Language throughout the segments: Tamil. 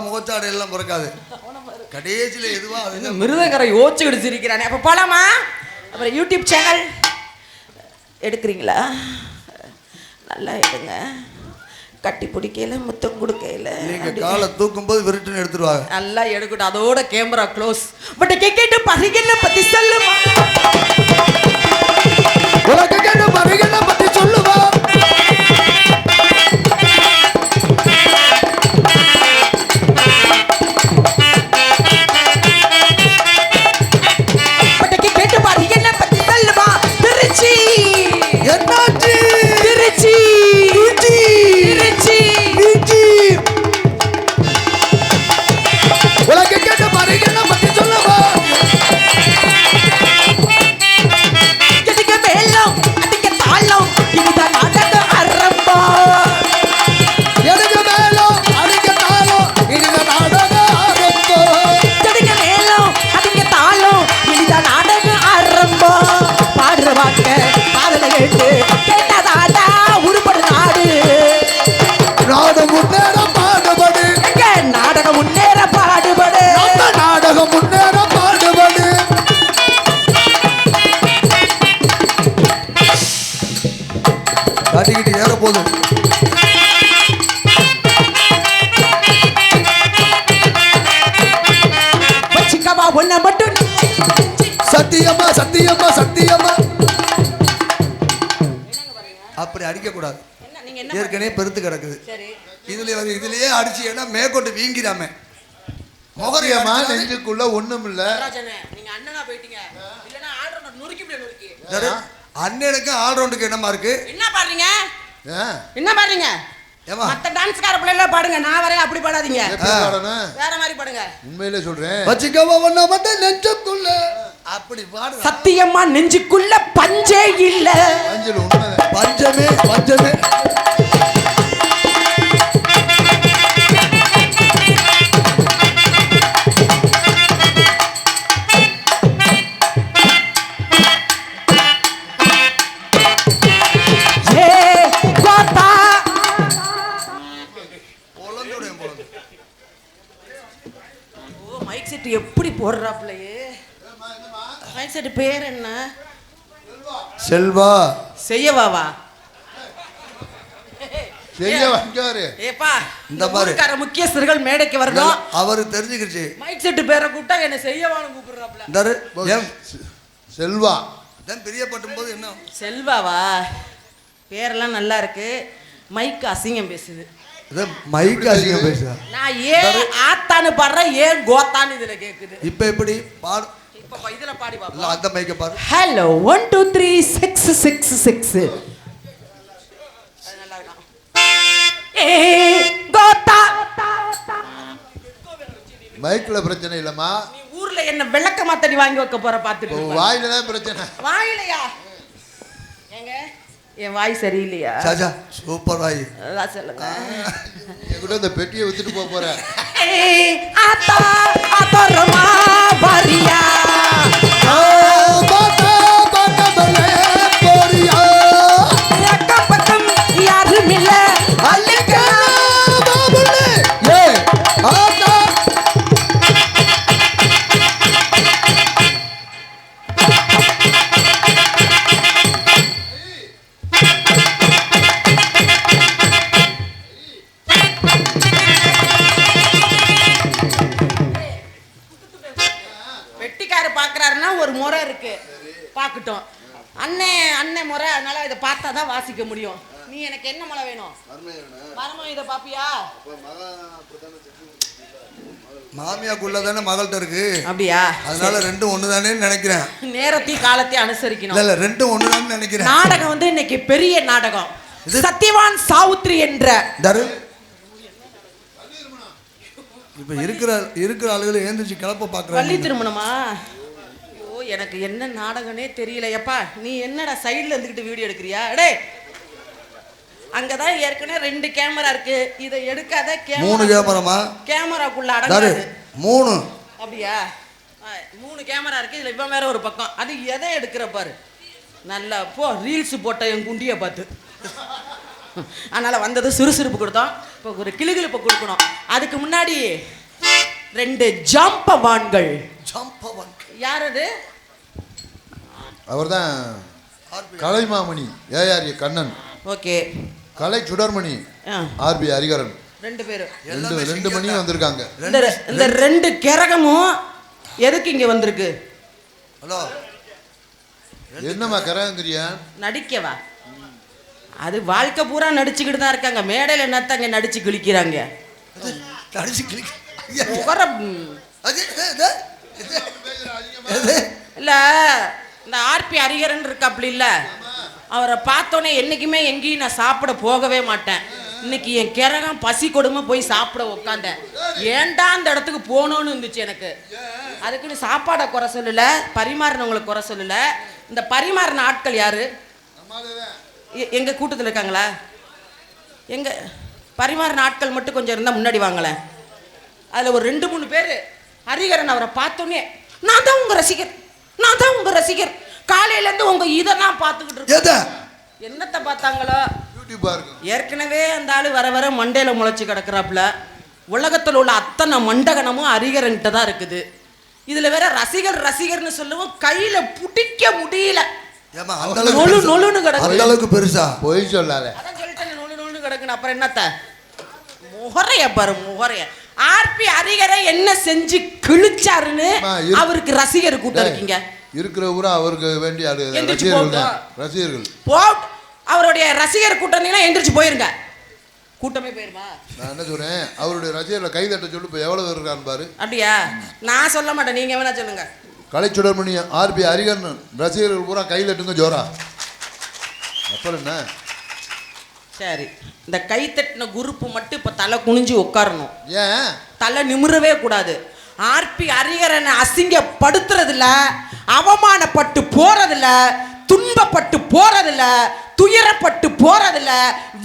முகச்சாடை எல்லாம் பிறக்காது. கடைசியில எதுவா மிருதங்கரை யோசிச்சுக்கிட்டு சிரிக்கிறானே. அப்ப போலாமா? அப்புறம் யூடியூப் சேனல் எடுக்கிறீங்களா? நல்லா எடுங்க. கட்டி பிடிக்கல, முத்தம் கொடுக்கல. நீங்க காலை தூக்கும் போது விருட்டுன்னு எடுத்துருவாங்க. நல்லா எடுக்கட்டும். அதோட கேமரா க்ளோஸ். பட் கேட்டு பரிகல்ல பத்தி சொல்லுமா? உனக்கு கேட்டு பரிகல்ல பத்தி சொல்லுவா. கட்டிக்கிட்டு ஏற போதும். சத்தியமா சத்தியமா சத்தியமா அப்படி அடிக்க கூடாது. ஏற்கனவே பெருத்து கிடக்குது. இதுலயே அடிச்சீங்கன்னா மேற்கொண்டு வீங்கிடாம. மொகரியமா நெஞ்சுக்குள்ள ஒண்ணும் இல்ல. அண்ணனுக்கு ஆல்ரவுண்டுக்கு என்னமா இருக்கு? என்ன பாடுறீங்க? என்ன பாடுறீங்க? மத்த டான்ஸ்கார பிள்ளைல பாடுங்க. நான் வரேன், அப்படி பாடாதீங்க. வேற மாதிரி பாடுங்க. உண்மையிலே சொல்றேன். வச்சிக்கவா ஒண்ணா மட்டும் நெஞ்சுக்குள்ள அப்படி பாடு. சத்தியமா நெஞ்சுக்குள்ள பஞ்சே இல்ல. பஞ்சல உண்மை. பஞ்சமே பஞ்சமே. எப்படி போடுறாப்லையே? மைக் செட் பேர் என்ன? செல்வா. செய்யவாவா? செய்யவாங்காரு. ஏப்பா இந்த மாதிரி முக்கியஸ்தர்கள் மேடைக்கு வரணும். அவரு தெரிஞ்சுக்கிச்சு. மைக் செட் பேரை கூப்பிட்டா என்ன செய்யவான்னு கூப்பிடுறாப்ல. இந்தாரு செல்வா. அதான் பிரியப்படும் போது என்ன செல்வாவா? பேரெல்லாம் நல்லா இருக்கு. மைக் அசிங்கம் பேசுது. மைக் அசிங்கம் பேசுதா? நான் ஏன் ஆத்தான்னு பாடுறேன், ஏன் கோத்தான்னு இதுல கேக்குது. இப்ப எப்படி பாடு? இப்ப இதுல பாடி பாப்போம். அந்த மைக்க பாரு. ஹலோ 1 2 3 6 6 6. அது நல்லா இருக்கும். கோத்தா. மைக்ல பிரச்சனை இல்லம்மா. நீ ஊர்ல என்ன விளக்க மாத்தடி வாங்கி வைக்க போற பாத்துட்டு. வாயில தான் பிரச்சனை. வாயிலையா? ஏங்க என் வாய் சரியில்லையா? சாஜா சூப்பர் வாய். அதான் சொல்லுங்க. என்கிட்ட இந்த பெட்டியை வித்துட்டு போக போறேன். ஆத்தா ஆத்தரமா வரியா? பாத்தா பாத்தா பலே போரியா. அக்க பக்கம் யாரும் இல்ல. அல்லக்க பாபுலே. ஏய் ஆத்தா ஒரு முறை இருக்கு, பார்க்கட்டும். அண்ணன் முறை, அதனால இதை பார்த்தா தான் வாசிக்க முடியும். நீ எனக்கு என்ன மலை வேணும்? மரமும் இதை பாப்பியா? மாமியாக்குள்ள தானே மகள்கிட்ட இருக்கு. அப்படியா? அதனால ரெண்டும் ஒண்ணுதானே நினைக்கிறேன். நேரத்தையும் காலத்தையும் அனுசரிக்கணும். இல்ல ரெண்டும் ஒண்ணுதான்னு நினைக்கிறேன். நாடகம் வந்து இன்னைக்கு பெரிய நாடகம். சத்யவான் சாவுத்ரி என்ற இப்ப இருக்கிற ஆளுகளை ஏந்திரிச்சு கிளப்ப பாக்குறாங்க. வள்ளி திருமணமா? எனக்கு என்ன நாடகனே தெரியல. எப்பா நீ என்னடா சைடுல இருந்துகிட்டு வீடியோ எடுக்கிறியா? டே அங்கதான் ஏற்கனவே 2 கேமரா இருக்கு. இதை எடுக்காத. 3 கேமராமா? கேமராக்குள்ள அடங்காது. 3. அப்படியா? 3 கேமரா இருக்கு. இதுல இவன் வேற ஒரு பக்கம். அது எதை எடுக்கிற பாரு. நல்லா போ ரீல்ஸ் போட்ட என் குண்டிய பார்த்து. அதனால வந்தது சுறுசுறுப்பு கொடுத்தோம். இப்போ ஒரு கிளுகிழுப்பு கொடுக்கணும். அதுக்கு முன்னாடி 2 ஜாம்பவான்கள். யார் அது? அவர்தான் கலைமாமணி ஏஆர் கண்ணன். ஓகே. கலை சுடர்மணி ஆர்பி ஹரிகரன். 2 பேரும் 2 மணியும் வந்திருக்காங்க. இந்த 2 கிரகமும் எதுக்கு இங்க வந்திருக்கு? ஹலோ, என்னம்மா கரகங்கிறியா? நடிக்கவா? அது வாழ்க்கை பூரா நடிச்சுக்கிட்டு தான் இருக்காங்க. மேடையில் என்னத்தாங்க நடிச்சு கிழிக்கிறாங்க? இல்ல, இந்த ஆர்பி ஹரிகரன் இருக்கு அப்படி இல்ல, அவரை பார்த்தோன்னே என்னைக்குமே எங்கேயும் நான் சாப்பிட போகவே மாட்டேன். இன்னைக்கு என் கிரகம் பசி கொடுமை போய் சாப்பிட உட்காந்தேன். ஏன்டா அந்த இடத்துக்கு போகணும்னு இருந்துச்சு எனக்கு. அதுக்குன்னு சாப்பாடை குறை சொல்லல, பரிமாறினவங்களை குறை சொல்லல. இந்த பரிமாறின ஆட்கள் யாரு? எங்க கூட்டத்தில் இருக்காங்களா? எங்க பரிமாறின ஆட்கள் மட்டும் கொஞ்சம் இருந்தால் முன்னாடி வாங்கலேன். அதில் ஒரு 2-3 பேர் ஹரிகரன் அவரை பார்த்தோன்னே நான் தான் உங்க ரசிகர், நான் தான் உங்க ரசிகர், காலையிலேருந்து உங்க இதை தான் பார்த்துக்கிட்டு இருக்கேன். என்னத்தை பார்த்தாங்களோ ஏற்கனவே அந்த ஆளு வர வர மண்டையில முளைச்சு கிடக்குறாப்புல. உலகத்தில் உள்ள அத்தனை மண்டகனமும் ஹரிகரன்கிட்ட தான் இருக்குது. இதுல வேற ரசிகர் ரசிகர்னு சொல்லவும் கையில பிடிக்க முடியல. பெருசா போய் சொல்லாத. அதான் சொல்லிட்டேன், நொழு கிடக்குன்னு. அப்புறம் என்னத்த முகரைய பாரு, முகரைய. ஆர்பி ஹரிகரை என்ன செஞ்சு கிழிச்சாருன்னு அவருக்கு ரசிகர் கூட்டம் இருக்கீங்க. இருக்கிற ஊரா அவருக்கு வேண்டிய ரசிகர்கள் போ. அவருடைய ரசிகர் கூட்டம் எந்திரிச்சு போயிருங்க. கூட்டமே போயிருமா? நான் என்ன சொல்றேன், அவருடைய ரசிகர்ல கை தட்ட சொல்லு. இப்போ எவ்வளவு இருக்கான்னு பாரு. அப்படியா? நான் சொல்ல மாட்டேன், நீங்க வேணா சொல்லுங்க. கலைச்சுடர்மணி ஆர்பி ஹரிகரன் ரசிகர்கள் பூரா கை தட்டுங்க ஜோரா. அப்புறம் என்ன? சரி, இந்த கை தட்டின குரூப் மட்டும் இப்ப தலை குனிஞ்சு உட்காரணும். ஏன் தலை நிமிரவே கூடாது. ஆர்பி ஹரிகரனை அசிங்கப்படுத்துறதுல, அவமானப்பட்டு போறதுல, துன்பப்பட்டு போறதில்ல, துயரப்பட்டு போறதில்ல,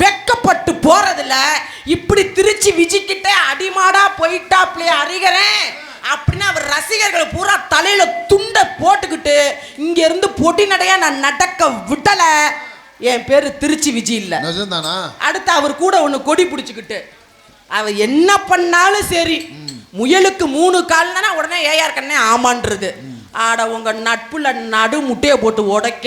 வெக்கப்பட்டு போறதில்ல. இப்படி திருச்சி விஜிக்கிட்ட அடிமாடா போயிட்டாப்லே ஹரிகரன் அப்படின்னு அவர் ரசிகர்களை பூரா தலையில துண்டை போட்டுக்கிட்டு இங்க இருந்து பொடி நடையா நான் நடக்க விடல. என் பேரு திருச்சி விஜி இல்ல. அடுத்து அவர் கூட ஒண்ணு கொடி பிடிச்சுக்கிட்டு அவ என்ன பண்ணாலும் சரி, முயலுக்கு 3 கால்னா உடனே ஏஆர் கண்ணே ஆமான்றது. ஆட உங்க நட்புல நடு முட்டையை போட்டு உடைக்க,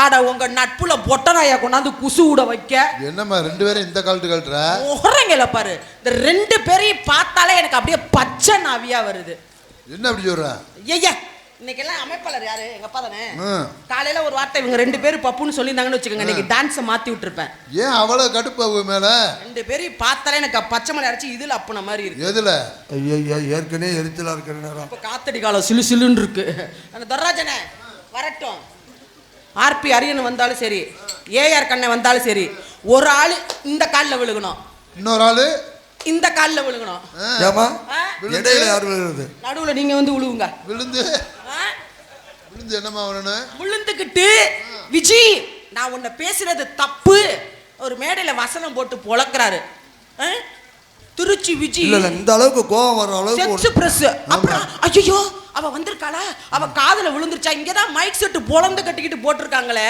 ஆட உங்க நட்புல பொட்டனாய கொண்டாந்து குசு விட வைக்க. என்னம்மா 2 பேரும் இந்த கால்ட்டு கல்ற முகரங்கல பாரு. இந்த 2 பேரையும் பார்த்தாலே எனக்கு அப்படியே பச்சை நாவியா வருது. என்ன அப்படி சொல்ற? ஐயா, இன்னைக்கெல்லாம் அமைப்பாளர் யாரு? எங்க அப்பா தானே. காலையில ஒரு வார்த்தை இவங்க 2 பேரும் பப்புன்னு சொல்லியிருந்தாங்கன்னு வச்சுக்கோங்க, இன்னைக்கு டான்ஸை மாத்தி விட்டுருப்பேன். ஏன் அவ்வளவு கடுப்பு அவங்க மேல? 2 பேரையும் பார்த்தாலே எனக்கு பச்சை மலை அரைச்சி இதுல அப்புன மாதிரி இருக்கு. எதுல? ஐயா, ஏற்கனவே எரிச்சலா இருக்கிற நேரம். இப்ப காத்தடி காலம் சிலு சிலுன்னு இருக்கு. அந்த தர்ராஜனே வரட்டும். ஆர்பி ஹரிகரன் வந்தாலும் சரி, ஏஆர் கண்ணை வந்தாலும் சரி, ஒரு ஆளு இந்த காலில் விழுகணும், இன்னொரு ஆளு இந்த காலில் விழுகணும். ஏமா இடையில யார் விழுகிறது? நடுவுல நீங்க வந்து விழுவுங்க. விழுந்து என்னமா வரணும்? விழுந்துக்கிட்டு விஜி நான் உன்னை பேசுறது தப்பு ஒரு மேடையில வசனம் போட்டு பொளக்குறாரு. திருச்சி விஜி இல்ல இந்த அளவுக்கு கோவம் வர அளவுக்கு பிரஸ். அப்புறம் ஐயோ அவ வந்திருக்காளா, அவ காதுல விழுந்துருச்சா? இங்கதான் மைக் செட்டு பொளந்து கட்டிக்கிட்டு போட்டிருக்காங்களே,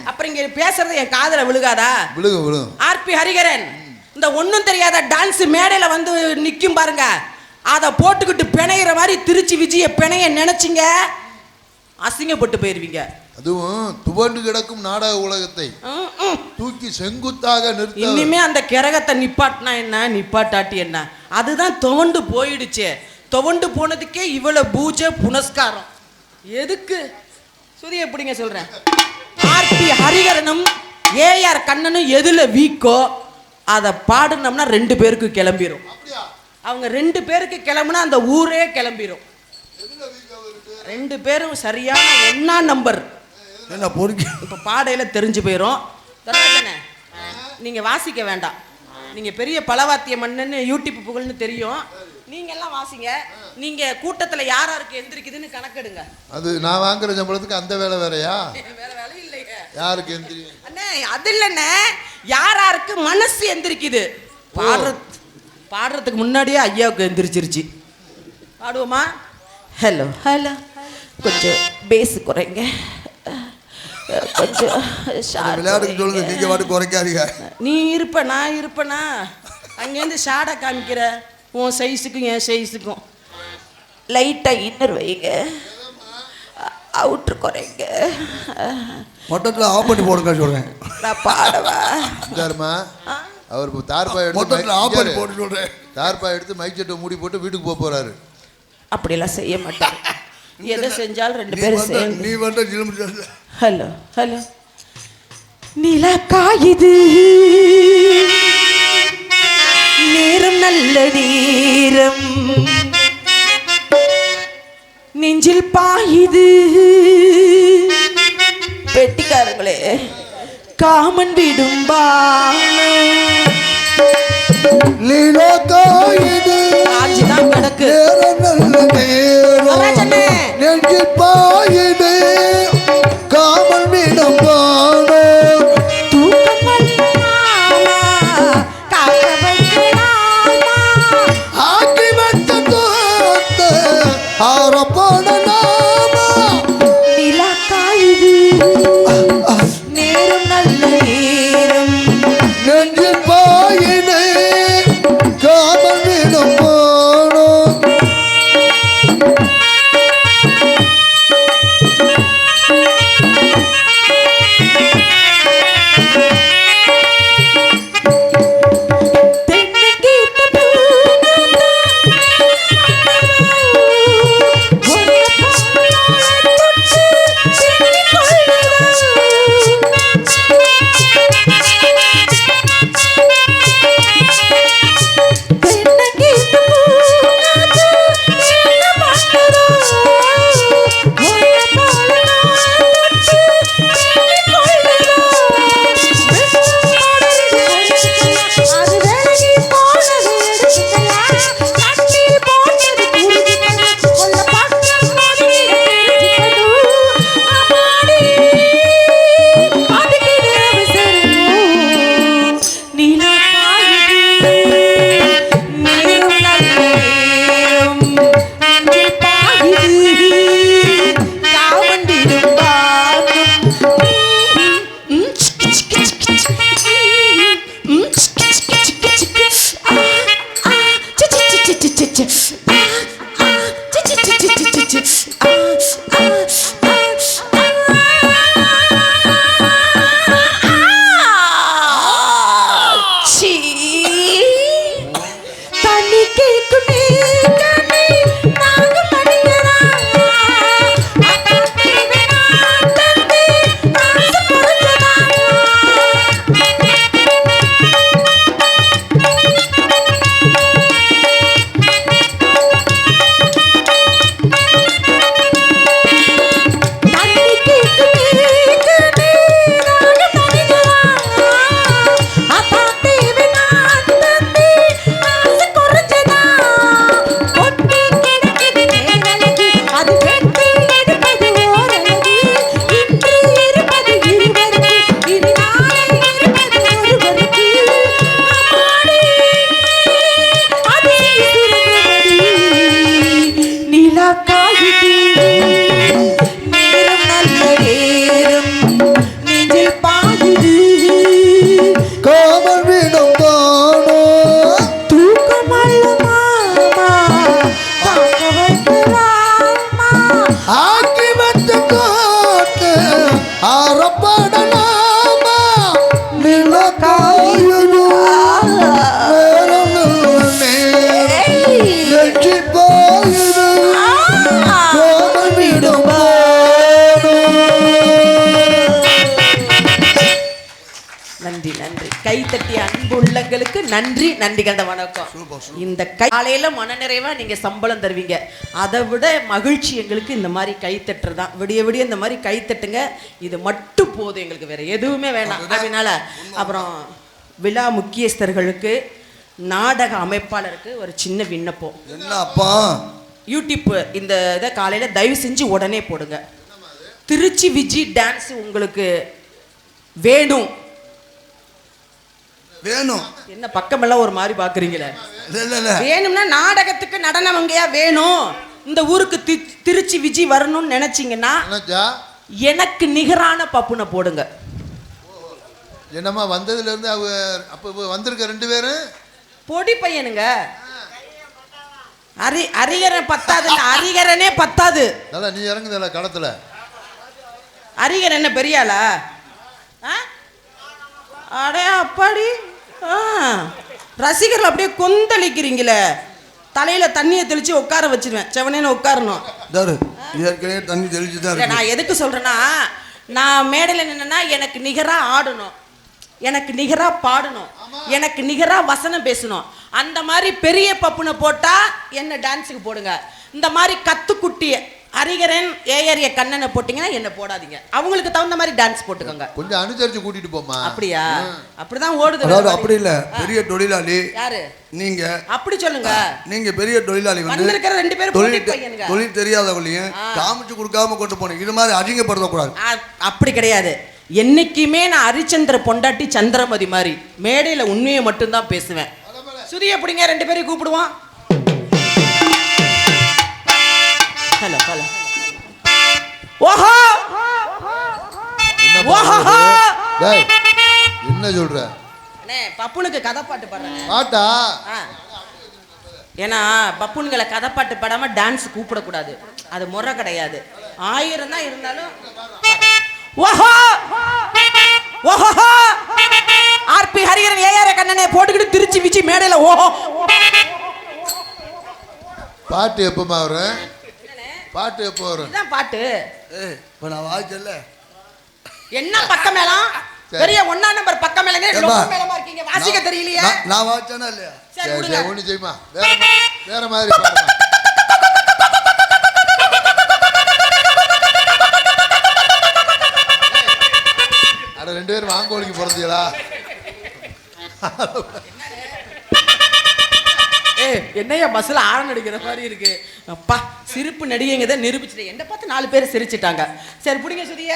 அப்புறம் இங்க பேசுறது என் காதுல விழுகாதா? விழுகும். ஆர்பி ஹரிகரன் இந்த ஒன்னும் தெரியாத டான்ஸ் மேடையில வந்து நிக்கும் பாருங்க, அதை போட்டுக்கிட்டு பிணையிற மாதிரி திருச்சி விஜய பிணைய நினைச்சிங்க அசிங்கப்பட்டு போயிருவீங்க. அதுவும் துவண்டு கிடக்கும் நாடக உலகத்தை தூக்கி செங்குத்தாக நிறுத்த. இனிமே அந்த கிரகத்தை நிப்பாட்டினா என்ன, நிப்பாட்டாட்டி என்ன? அதுதான் துவண்டு போயிடுச்சு. துவண்டு போனதுக்கே இவ்வளவு பூஜை புனஸ்காரம் எதுக்கு? சுதி எப்படிங்க சொல்றேன். ஆர்பி ஹரிகரனும் ஏஆர் கண்ணனும் எதுல வீக்கோ அதை பாடுனோம்னா 2 பேருக்கு கிளம்பிரும். அவங்க 2 பேருக்கு கிளம்புனா அந்த ஊரே கிளம்பிரும். 2 பேரும் சரியான ஒன்னா நம்பர். என்ன பொறுக்கி இப்ப பாடையில தெரிஞ்சு போயிரும். நீங்க வாசிக்க வேண்டாம், நீங்க பெரிய பலவாத்திய மன்னன்னு யூடியூப் புகழ்னு தெரியும். நீங்க எல்லாம் வாசிங்க. நீங்க கூட்டத்துல யாராருக்கு எந்திரிக்குதுன்னு கணக்கெடுங்க. அது நான் வாங்குற சம்பளத்துக்கு அந்த வேலை வேறையா? வேற வேலை இல்லையே. யாருக்கு எந்திரி அண்ணே அது இல்லண்ணே, யாராருக்கு மனசு எந்திரிக்குது. பாடுறதுக்கு முன்னாடியே ஐயாவுக்கு எந்திரிச்சிருச்சு. பாடுவோமா? ஹலோ ஹலோ, கொஞ்சம் பேஸ் குறைங்க. கொஞ்சம் விளையாட்டுக்கு சொல்லுது, நீங்க வாட்டு குறைக்காதீங்க. நீ இருப்ப நான் இருப்பனா அங்கேருந்து ஷாடை காமிக்கிற உன் சைஸுக்கும் என் சைஸுக்கும். லைட்டாக இன்னர் வைங்க, அவுட்ரு குறைங்க. மொத்தத்தில் ஆஃப் பண்ணி போடுங்க சொல்கிறேன். நான் பாடவா சரிம்மா, அவர் தார்பாய் மொத்தத்தில் ஆஃப் பண்ணி போட்டு சொல்கிறேன். தார்பாய் எடுத்து மைக் செட்டை மூடி போட்டு வீட்டுக்கு போக போகிறாரு. அப்படிலாம் செய்ய மாட்டார். எதை செஞ்சாலும் 2 பேரும் சேர்ந்து. நீ வந்து ஹலோ ஹலோ நிலா காயுது, நேரம் நல்ல நேரம், நெஞ்சில் பாயுது. பெட்டிக்காரங்களே காமன் விடும்பா லீலா காயுது, ஆஞ்சிதான் கிடக்கு. நேரம் நல்ல நேரம், நெஞ்சில் பாயுது, காமல் மீனம் பானோ, தூக்கம் வரலாமா, காக்க வைக்கலாமா, ஆக்கி வச்ச தோத்த ஆரப்படலாமா. நிலா காயுது, நேரம் நல்ல நேரம், நெஞ்சில் பாயுது, காமல் மீனம் பானோ. தென்னங்கீத்த பூநாதா, ஒன்ன போல தொட்டு சிந்திக் கொள்ளுதா. தென்னங்கீத்த பூநாதா, என்ன பண்ணுதா, ஒன்ன போல தொட்டு சிந்திக் கொள்ளுதா. அது விலகி போனது எடுத்துக்கலாம், கண்ணீர் போட்டது புரிஞ்சுக்கணும், உள்ள பக்கம் தெரிஞ்சுக்கணும். அம்மாடி அதுக்கு இது அவசரம். நிலா காயுது, நேரம் நல்ல நேரம், நெஞ்சில் பாயுது, காவண்டிடும் பாகம். தண்ணி கேக்குமே கண்ணி நாங்க மனிதரா, அத்தாத்தி வேணா தந்தி ஆசை பொறுத்ததா. தண்ணி கேக்குமே கண்ணி நாங்க மனிதரா, அத்தாத்தி வேணா தந்தி ஆசை குறைச்சதா. ஒட்டி கிடக்குது நேரழகு, அது வெட்டி எடுப்பது ஓரழகு. இன்று இருப்பது இருவருக்கு, இனி நாளை இருப்பது ஒருவருக்கு. அம்மாடி அது சிறந்தபடி. நிலா காயுது, நேரம் நல்ல நேரம், நெஞ்சில் பாயுது, காமல் மீனம் பானோ, தூக்கம் அல்ல மாமா, காக்க வைக்கலாமா. ஆக்கி வச்ச தோத்த ஆரப்படலாமா. நிலா காயுது, நேரம் நல்ல நேரம், நெஞ்சில் பாயுது, காமல் மீனம் பானோ. நன்றி நன்றி. கைத்தட்டிய அன்பு உள்ளங்களுக்கு நன்றி, நன்றி கண்ட வணக்கம். இந்த காலையில மனநிறைவா நீங்க சம்பளம் தருவீங்க, அதை விட மகிழ்ச்சி எங்களுக்கு இந்த மாதிரி கைத்தட்டுறது தான். விடிய விடிய இந்த மாதிரி கைத்தட்டுங்க, இது மட்டும் போதும் எங்களுக்கு, வேற எதுவுமே வேணாம். அதனால அப்புறம் விழா முக்கியஸ்தர்களுக்கு, நாடக அமைப்பாளருக்கு ஒரு சின்ன விண்ணப்பம். என்ன அப்பா, யூடியூப் இந்த இதை காலையில் தயவு செஞ்சு உடனே போடுங்க. திருச்சி விஜி டான்ஸ் உங்களுக்கு வேணும். வேணும் என்ன பக்கமெல்லாம் ஒரு மாதிரி பார்க்குறீங்களே? இல்ல வேணும்னா நாடகத்துக்கு நடனவங்கயா வேணும். இந்த ஊருக்கு திருச்சி விஜி வரணும்னு நினைச்சீங்கன்னா நினைச்சா எனக்கு நிகரான பப்புனை போடுங்க. என்னம்மா வந்ததுல இருந்து அவ அப்ப வந்திருக்க 2 பேரும் பொடி பையனுங்க. அரிகரன் பத்தாது, அரிகரனே பத்தாது. நல்லா நீ இறங்குதல களத்துல. அரிகரன் என்ன பெரியாளா? அடே அப்பாடி, ரசிகர்கள் அப்படியே கொந்தளிக்கிறீங்களே. தலையில தண்ணியை தெளிச்சு உட்கார வச்சிருவேன், செவனேன்னு உட்காரணும். ஏற்கனவே தண்ணி தெளிச்சு தான். நான் எதுக்கு சொல்றேன்னா, நான் மேடையில் நின்னா எனக்கு நிகரா ஆடணும், எனக்கு நிகரா பாடணும், எனக்கு நிகரா வசனம் பேசணும். அந்த மாதிரி பெரிய பப்புனை போட்டா என்ன டான்ஸுக்கு போடுங்க. இந்த மாதிரி கத்துக்குட்டி அரிகரன் ஏஆரிய கண்ணனை போட்டீங்கன்னா என்ன போடாதீங்க. அவங்களுக்கு தகுந்த மாதிரி டான்ஸ் போட்டுக்கோங்க. கொஞ்சம் அனுசரிச்சு கூட்டிட்டு போமா. அப்படியா? அப்படிதான் ஓடுது. அதாவது அப்படி இல்ல, பெரிய தொழிலாளி யாரு நீங்க? அப்படி சொல்லுங்க. நீங்க பெரிய தொழிலாளி வந்து வந்திருக்கிற 2 பேரும் தொழில் தெரியாதவங்களையும் காமிச்சு கொடுக்காம கொண்டு போனீங்க. இது மாதிரி அசிங்கப்படுத்த கூடாது. அப்படி கிடையாது. என்னைக்குமே நான் ஹரிச்சந்திர பொண்டாட்டி சந்திரமதி மாதிரி மேடையில உண்மையை மட்டும்தான் பேசுவேன். சுதிய பிடிங்க, 2 பேரையும் கூப்பிடுவான். Hello hello. ஓஹோ ஓஹோ. டேய் என்ன சொல்ற? அண்ணே பப்புனுக்கு கதை பாட்டு பாடுறேன். பாட்டா? ஏன்னா பப்புன்களை கதை பாட்டு பாடாம டான்ஸ் கூப்பிடக்கூடாது, அது முறை கிடையாது. 1000 தான் இருந்தாலும். ஓஹோ ஓஹோ. ஆர்பி ஹரிகரன் ஏஆர் கண்ணனை போட்டுக்கிட்டு திருச்சி விச்சி மேடையில ஓஹோ. பாட்டு எப்பமா வரும்? பாட்டு எப்போ வரும்? இதான் பாட்டு. இப்ப நான் வாய்ச்சல்ல என்ன பக்க மேளம்? பெரிய 1ஆம் நம்பர் பக்க மேளங்க. மேளமா இருக்கீங்க, வாசிக்க தெரியலையே. நான் வாய்ச்சேனா இல்லையா? சரி விடுங்க. ஒண்ணு செய்யுமா, வேற மாதிரி பாடுமா. அட 2 பேரும் வாங்கோலிக்கு பிறந்தீங்களா? என்னையா பஸ்ல ஆரன் அடிக்கிற மாதிரி இருக்கு. அப்பா சிரிப்பு நடிகைங்க தான் நிரூபிச்சுட்டு என்ன பார்த்து 4 பேர் சிரிச்சிட்டாங்க. சரி பிடிங்க சுதிய.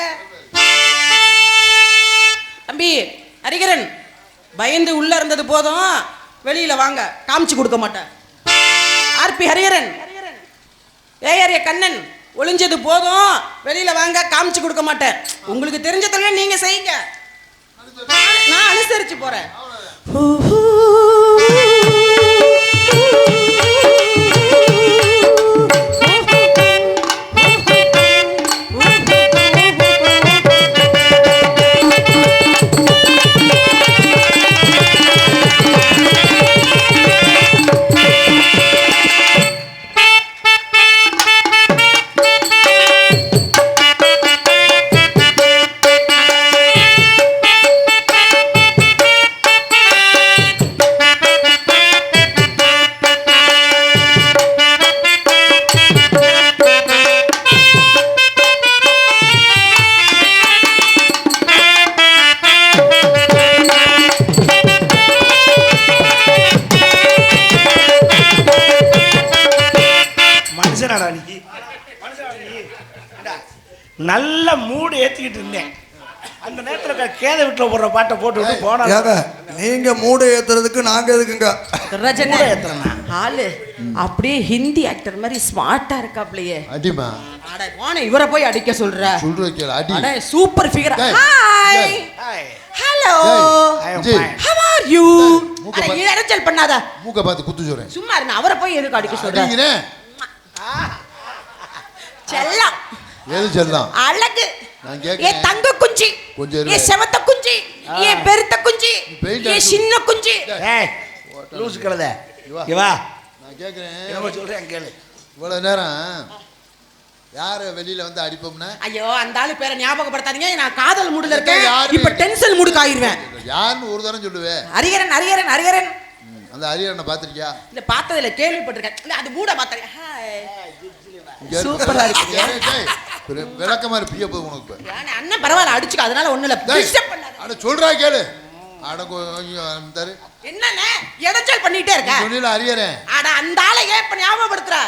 தம்பி ஹரிகரன், பயந்து உள்ள இருந்தது போதும், வெளியில வாங்க, காமிச்சு கொடுக்க மாட்டேன். ஆர்பி ஹரிகரன் ஏஆரிய கண்ணன் ஒளிஞ்சது போதும், வெளியில வாங்க, காமிச்சு கொடுக்க மாட்டேன். உங்களுக்கு தெரிஞ்ச தொழிலை நீங்க செய்யுங்க, நான் அனுசரிச்சு போறேன். நல்ல மூடு ஏற்றிக்கிட்டு இருந்தேன். அந்த நேரத்தில் கேத வீட்டில் போடுற பாட்டை போட்டு போனாங்க. நீங்க மூடை ஏத்துறதுக்கு நாங்க எதுக்குங்க? ரஜினி ஆளு அப்படியே ஹிந்தி ஆக்டர் மாதிரி ஸ்மார்ட்டா இருக்காப்லையே. அடிமா. அட போன இவரை போய் அடிக்க சொல்ற. சொல்றேன் அடி. அட super figure. Hi hello how are you? அட இறச்சல் பண்ணாத. மூக்க பார்த்து குத்து சொல்றேன். சும்மா இருங்க, அவரை போய் எதுக்கு அடிக்க சொல்ற? செல்லம். ஏது செல்லம்? அழகு. நான் கேக்குறேன். ஏ தங்க குஞ்சி, ஏ செவத்த குஞ்சி, ஏ பெருத்த குஞ்சி, ஏ சின்ன குஞ்சி. ஏய் லூஸ் கலத. இவா நான் கேக்குறேன். என்ன சொல்றேன் கேளு. இவ்வளவு நேரம் யாரை வெளியில வந்து அடிப்போம்னா? ஐயோ அந்த ஆளு பேரை ஞாபகப்படுத்தாதீங்க, நான் காதல் மூடுல இருக்கேன். இப்ப டென்ஷன் மூடுக்கு ஆயிருவேன். யாருன்னு ஒரு தரம் சொல்லுவேன். ஹரிகரன் ஹரிகரன் ஹரிகரன். அந்த ஹரிகரனை பாத்திருக்கியா? இல்ல பார்த்ததில்ல, கேள்விப்பட்டிருக்கேன். இல்ல அது மூட பார்த்தேன். ஹாய் சூப்பரா இருக்கு. விளக்கமா இருப்பிய போய் உனக்கு. அண்ணன் பரவாயில்ல அடிச்சுக்க, அதனால ஒண்ணு இல்ல. டிஸ்டர்ப் பண்ணாத. அட சொல்றா கேளு. அட தரு. என்னண்ணே எடச்சல் பண்ணிட்டே இருக்க? சொன்னீல ஹரிகரன். அட அந்த ஆளை ஏன் இப்ப ஞாபகப்படுத்துற?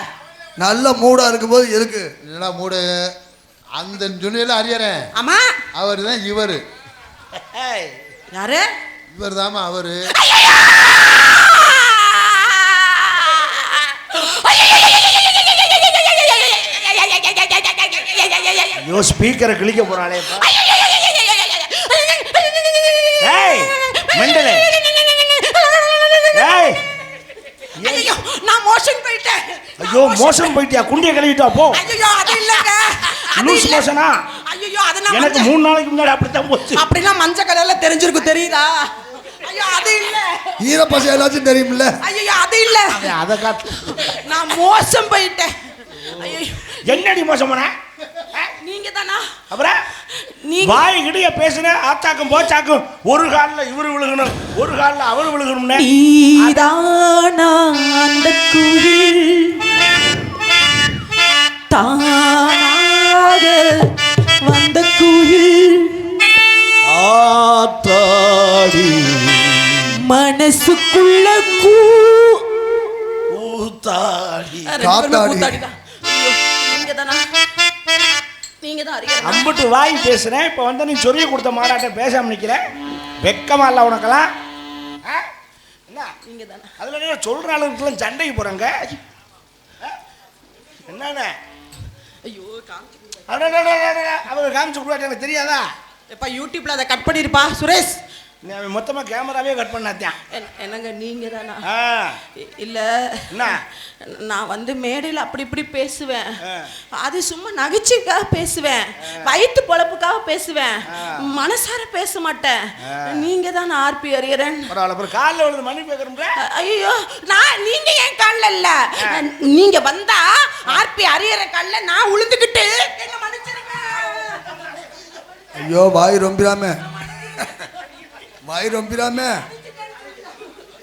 நல்ல மூடா இருக்கும்போது எதுக்கு? என்னடா மூடு? அந்த சொன்னீல ஹரிகரன். ஆமா அவர்தான் இவரு. யாரு? இவர்தாமா அவரு. ஐயோ ஸ்பீக்கரை கிழிக்க போறாளே. ஏய் மெண்டலே. ஏய் ஐயோ நான் மோஷன் போயிட்டேன். ஐயோ மோஷன் போயிட்டியா? குண்டிய கழுவிட்டா போ. ஐயோ அது இல்லங்க. லூஸ் மோஷனா? ஐயோ அதெல்லாம் எனக்கு 3 நாளைக்கு முன்னாடி அப்படித்தான் போச்சு. அப்படினா மஞ்சள் கலர்ல தெரிஞ்சிருக்கு தெரியுதா? ஐயோ அது இல்ல. ஈரப்பசை எல்லாச்சும் தெரியும்ல. ஐயோ அது இல்ல. அத காட்டு. நான் மோசம் போயிட்டேன். ஐயோ என்னடி மோசம் பண்ண? நீங்க தானா? அப்புறம் நீ வாய் கிடிய பேசுன ஆத்தாக்கும் போச்சாக்கும் ஒரு கால்ல இவரு விழுகணும் ஒரு கால்ல அவரு விழுகணும்னே. நீதானா அந்த குயில் தானாக வந்த குயில் ஆத்தாடி மனசுக்குள்ள கூத்தாடி காத்தாடி. நீங்க தான் அறியணும். அம்புட்டு வாய் பேசுறேன். இப்ப வந்து நீ சொல்லி கொடுத்த மாடாட்ட பேசாம நிக்கிற. வெக்கமா இல்ல உனக்கெல்லாம்? என்ன நீங்க தானே? அதுல நீங்க சொல்ற அளவுக்குலாம் சண்டைக்கு போறாங்க. என்னன்னு ஐயோ காமிச்சு அவங்க காமிச்சு கொடுத்தா எனக்கு தெரியாதா? எப்பா யூடியூப்ல அதை கட் பண்ணிருப்பா சுரேஷ். நீ மொத்தமா கேமராவே கட் பண்ணாத்தியான். என்னங்க நீங்க தானா? இல்ல என்ன நான் வந்து மேடையில் அப்படி இப்படி பேசுவேன். அது சும்மா நகைச்சுக்காக பேசுவேன். வயிற்று பொழப்புக்காக பேசுவேன். மனசார பேச மாட்டேன். நீங்க தான் ஆர்பி ஹரிஹரன். பரவாயில்ல. அப்புறம் காலில் விழுந்து மணி பேக்கிறோம்ல. ஐயோ நான் நீங்க என் காலில் இல்ல. நீங்க வந்தா ஆர்பி ஹரிஹரன் காலில் நான் உளுந்துக்கிட்டு என்ன மன்னிச்சிருங்க. ஐயோ வாய் ரொம்பிராம வாய் ரொம்பிராம